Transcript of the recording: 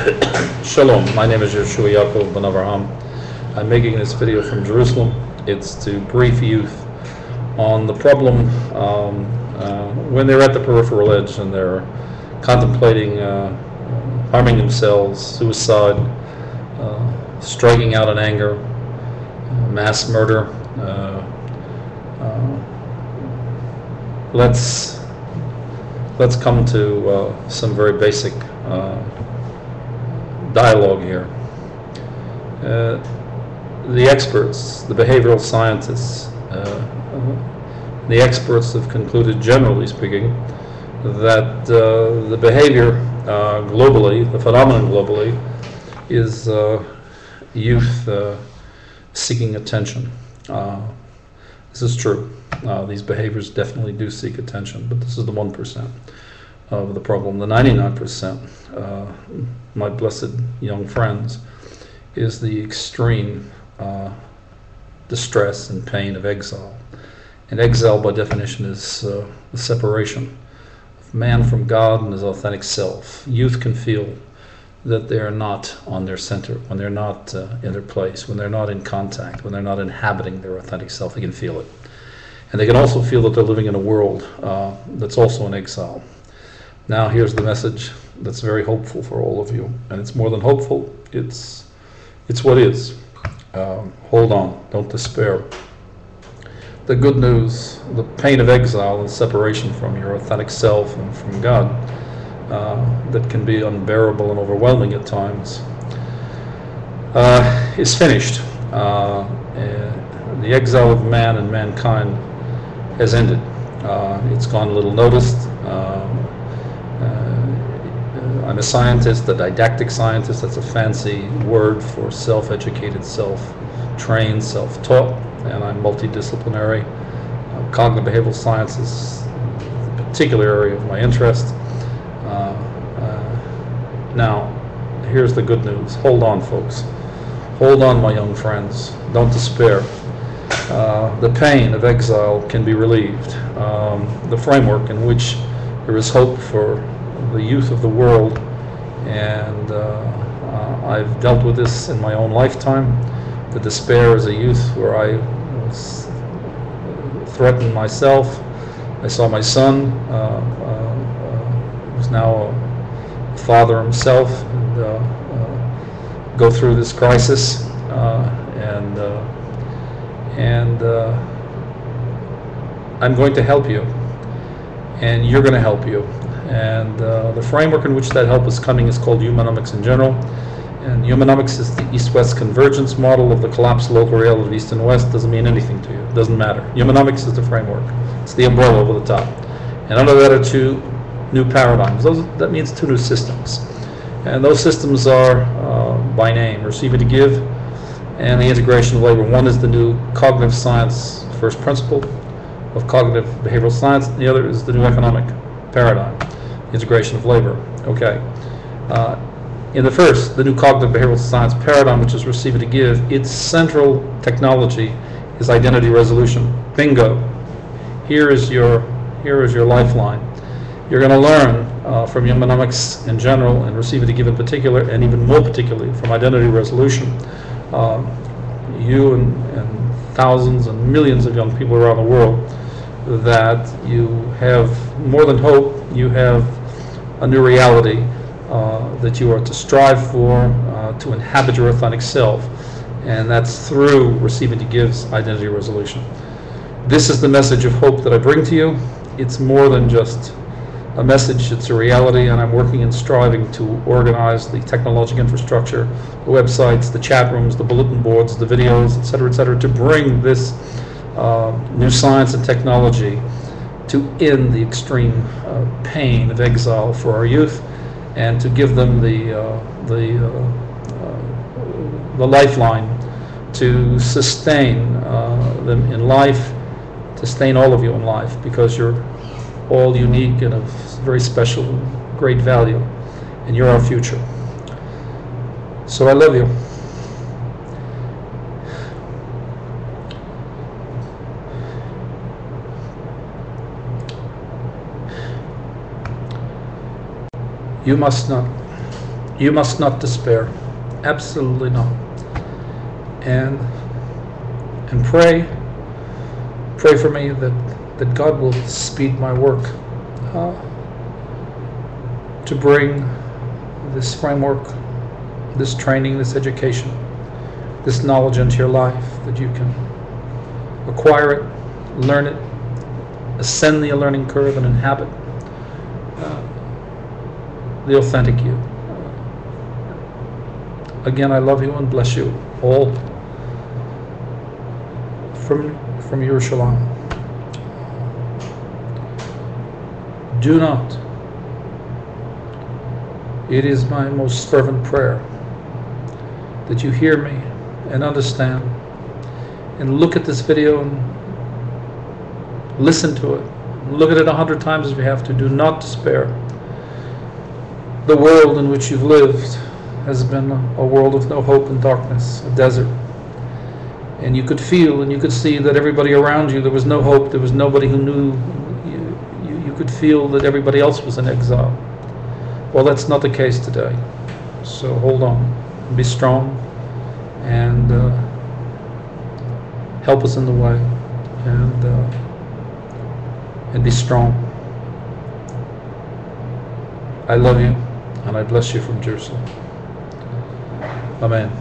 Shalom, my name is Yeshua Yaakov Ben Avraham. I'm making this video from Jerusalem. It's to brief youth on the problem when they're at the peripheral edge and they're contemplating harming themselves, suicide, striking out in anger, mass murder. Let's come to some very basic dialogue here. The experts, the behavioral scientists, the experts have concluded, generally speaking, that the behavior globally, the phenomenon globally, is youth seeking attention. This is true. These behaviors definitely do seek attention, but this is the 1% of the problem. The 99%, my blessed young friends, is the extreme distress and pain of exile. And exile, by definition, is the separation of man from God and his authentic self. Youth can feel that they are not on their center, when they're not in their place, when they're not in contact, when they're not inhabiting their authentic self. They can feel it. And they can also feel that they're living in a world that's also in exile. Now here's the message that's very hopeful for all of you. And it's more than hopeful, it's what is. Hold on, don't despair. The good news, the pain of exile and separation from your authentic self and from God, that can be unbearable and overwhelming at times, is finished. The exile of man and mankind has ended. It's gone little noticed. I'm a scientist, a didactic scientist. That's a fancy word for self-educated, self-trained, self-taught, and I'm multidisciplinary. Cognitive behavioral science is a particular area of my interest. Now, here's the good news. Hold on, folks. Hold on, my young friends. Don't despair. The pain of exile can be relieved. The framework in which there is hope for the youth of the world, and I've dealt with this in my own lifetime. The despair as a youth, where I was threatened myself. I saw my son, who's now a father himself, and go through this crisis, and I'm going to help you, and you're going to help you. And the framework in which that help is coming is called humanomics in general. And humanomics is the East-West convergence model of the collapsed local reality of East and West. Doesn't mean anything to you. It doesn't matter. Humanomics is the framework. It's the umbrella over the top. And under that are two new paradigms. That means two new systems. And those systems are, by name, receiving to give and the integration of labor. One is the new cognitive science first principle of cognitive behavioral science. The other is the new economic paradigm, integration of labor. Okay. In the first, the new cognitive behavioral science paradigm, which is receiving to give, its central technology is identity resolution. Bingo. Here is your lifeline. You're going to learn from humanomics in general and receiving to give in particular, and even more particularly from identity resolution. You and thousands and millions of young people around the world, that you have more than hope, you have a new reality that you are to strive for, to inhabit your authentic self, and that's through receiving to give's identity resolution. This is the message of hope that I bring to you. It's more than just a message, it's a reality, and I'm working and striving to organize the technological infrastructure, the websites, the chat rooms, the bulletin boards, the videos, etc., to bring this new science and technology to end the extreme pain of exile for our youth, and to give them the lifeline to sustain them in life, to sustain all of you in life, because you're all unique and of very special, great value, and you're our future. So I love you. You must not You must not despair. Absolutely not. And pray for me that God will speed my work to bring this framework, this training, this education, this knowledge into your life, that you can acquire it, learn it, ascend the learning curve, and inhabit the authentic you. Again, I love you and bless you all from Yerushalayim. Do not. It is my most fervent prayer that you hear me and understand and look at this video and listen to it. Look at it 100 times if you have to. Do not despair. The world in which you've lived has been a world of no hope and darkness, a desert. And you could feel and you could see that everybody around you, there was no hope, there was nobody who knew. You could feel that everybody else was in exile. Well, that's not the case today. So hold on, be strong, and help us in the way, and be strong. I love you, and I bless you from Jerusalem. Amen.